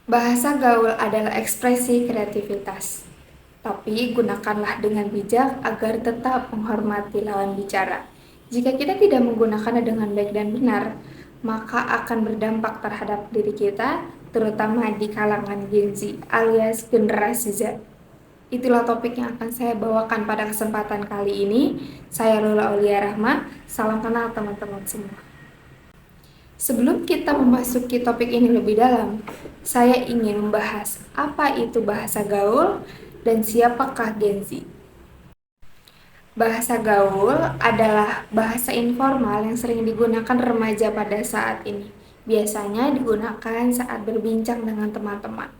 Bahasa gaul adalah ekspresi kreativitas, tapi gunakanlah dengan bijak agar tetap menghormati lawan bicara. Jika kita tidak menggunakannya dengan baik dan benar, maka akan berdampak terhadap diri kita, terutama di kalangan Gen Z alias generasi Z. Itulah topik yang akan saya bawakan pada kesempatan kali ini. Saya Lula Aulia Rahma, salam kenal teman-teman semua. Sebelum kita memasuki topik ini lebih dalam, saya ingin membahas apa itu bahasa gaul dan siapakah Gen Z. Bahasa gaul adalah bahasa informal yang sering digunakan remaja pada saat ini. Biasanya digunakan saat berbincang dengan teman-teman.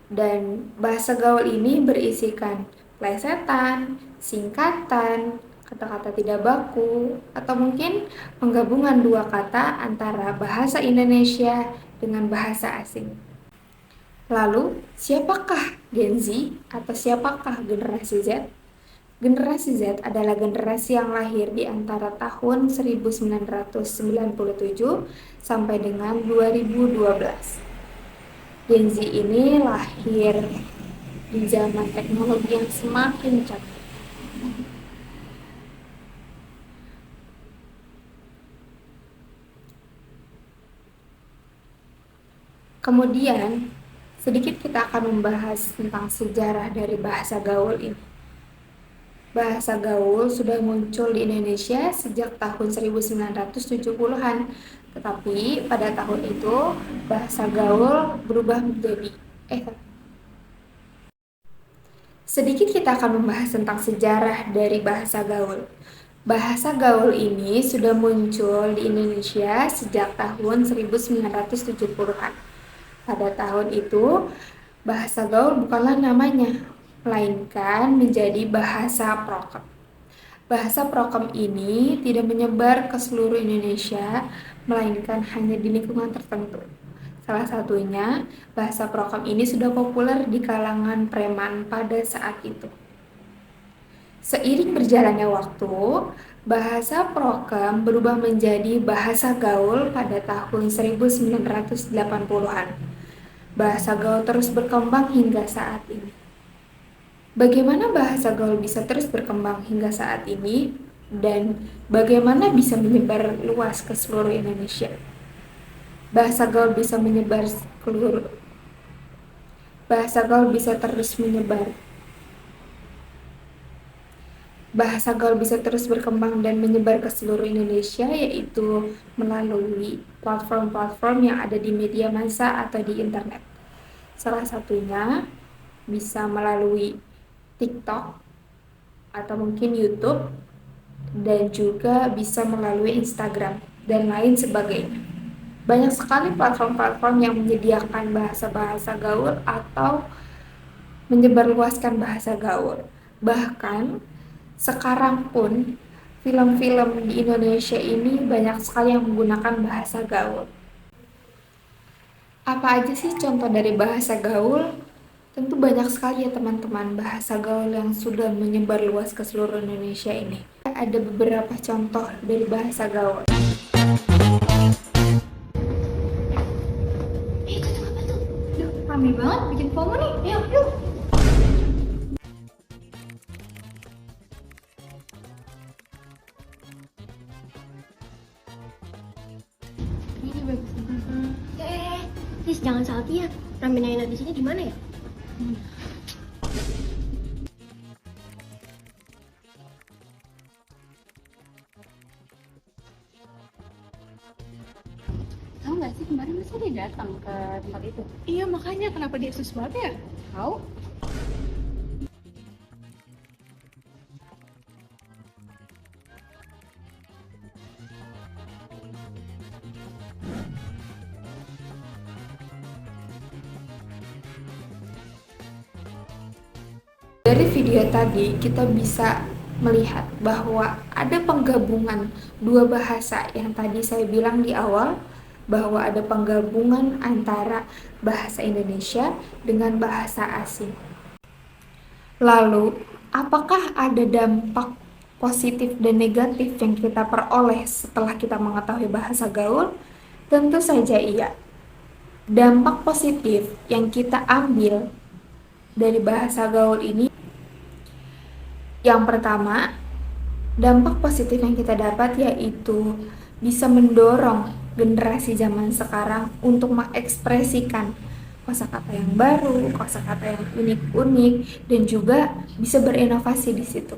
Dan bahasa gaul ini berisikan plesetan, singkatan, kata-kata tidak baku, atau mungkin penggabungan dua kata antara bahasa Indonesia dengan bahasa asing. Lalu, siapakah Gen Z atau siapakah generasi Z? Generasi Z adalah generasi yang lahir di antara tahun 1997 sampai dengan 2012. Gen Z ini lahir di zaman teknologi yang semakin canggih. Kemudian, sedikit kita akan membahas tentang sejarah dari bahasa gaul ini. Bahasa gaul sudah muncul di Indonesia sejak tahun 1970-an, tetapi pada tahun itu bahasa gaul berubah menjadi Sedikit kita akan membahas tentang sejarah dari bahasa gaul. Bahasa gaul ini sudah muncul di Indonesia sejak tahun 1970-an. Pada tahun itu, bahasa gaul bukanlah namanya, melainkan menjadi bahasa prokem. Bahasa prokem ini tidak menyebar ke seluruh Indonesia, melainkan hanya di lingkungan tertentu. Salah satunya, bahasa prokem ini sudah populer di kalangan preman pada saat itu. Seiring berjalannya waktu, bahasa prokem berubah menjadi bahasa gaul pada tahun 1980-an. Bahasa gaul terus berkembang hingga saat ini. Bagaimana bahasa gaul bisa terus berkembang hingga saat ini dan bagaimana bisa menyebar luas ke seluruh Indonesia? Bahasa gaul bisa menyebar seluruh. Bahasa gaul bisa terus menyebar. Bahasa gaul bisa terus berkembang dan menyebar ke seluruh Indonesia, yaitu melalui platform-platform yang ada di media massa atau di internet. Salah satunya bisa melalui TikTok atau mungkin YouTube, dan juga bisa melalui Instagram dan lain sebagainya. Banyak sekali platform-platform yang menyediakan bahasa-bahasa gaul atau menyebarluaskan bahasa gaul. Bahkan sekarang pun film-film di Indonesia ini banyak sekali yang menggunakan bahasa gaul. Apa aja sih contoh dari bahasa gaul? Tentu banyak sekali ya teman-teman bahasa gaul yang sudah menyebar luas ke seluruh Indonesia ini. Ada beberapa contoh dari bahasa gaul. Rame banget bikin FOMO nih. Yuk, yuk. Ini bagus. Sis, jangan salty ya. Ramen yang enak di sini di mana ya? Tahu nggak sih kemarin masa dia datang ke tempat itu? Iya, makanya kenapa dia sus banget ya? Tahu? Dari video tadi kita bisa melihat bahwa ada penggabungan dua bahasa yang tadi saya bilang di awal, bahwa ada penggabungan antara bahasa Indonesia dengan bahasa asing. Lalu, apakah ada dampak positif dan negatif yang kita peroleh setelah kita mengetahui bahasa gaul? Tentu saja iya. Dampak positif yang kita ambil dari bahasa gaul ini, yang pertama, dampak positif yang kita dapat yaitu bisa mendorong generasi zaman sekarang untuk mengekspresikan kosakata yang baru, kosakata yang unik-unik, dan juga bisa berinovasi di situ.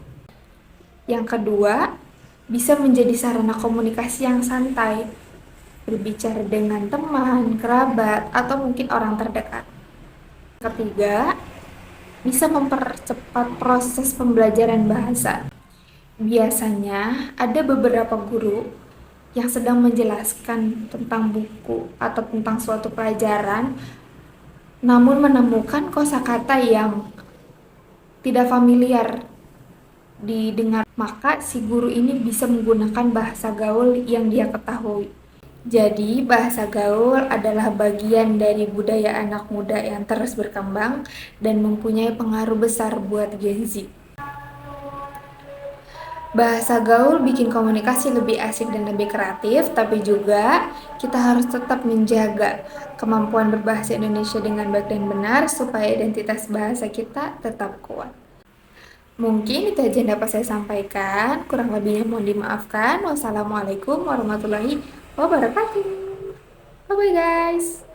Yang kedua, bisa menjadi sarana komunikasi yang santai, berbicara dengan teman, kerabat, atau mungkin orang terdekat. Ketiga, bisa mempercepat proses pembelajaran bahasa. Biasanya ada beberapa guru yang sedang menjelaskan tentang buku atau tentang suatu pelajaran, namun menemukan kosakata yang tidak familiar didengar, maka si guru ini bisa menggunakan bahasa gaul yang dia ketahui. Jadi, bahasa gaul adalah bagian dari budaya anak muda yang terus berkembang dan mempunyai pengaruh besar buat Gen Z. Bahasa gaul bikin komunikasi lebih asik dan lebih kreatif, tapi juga kita harus tetap menjaga kemampuan berbahasa Indonesia dengan baik dan benar supaya identitas bahasa kita tetap kuat. Mungkin itu aja yang dapat saya sampaikan, kurang lebihnya mohon dimaafkan. Wassalamualaikum warahmatullahi wabarakatuh. Bye-bye guys.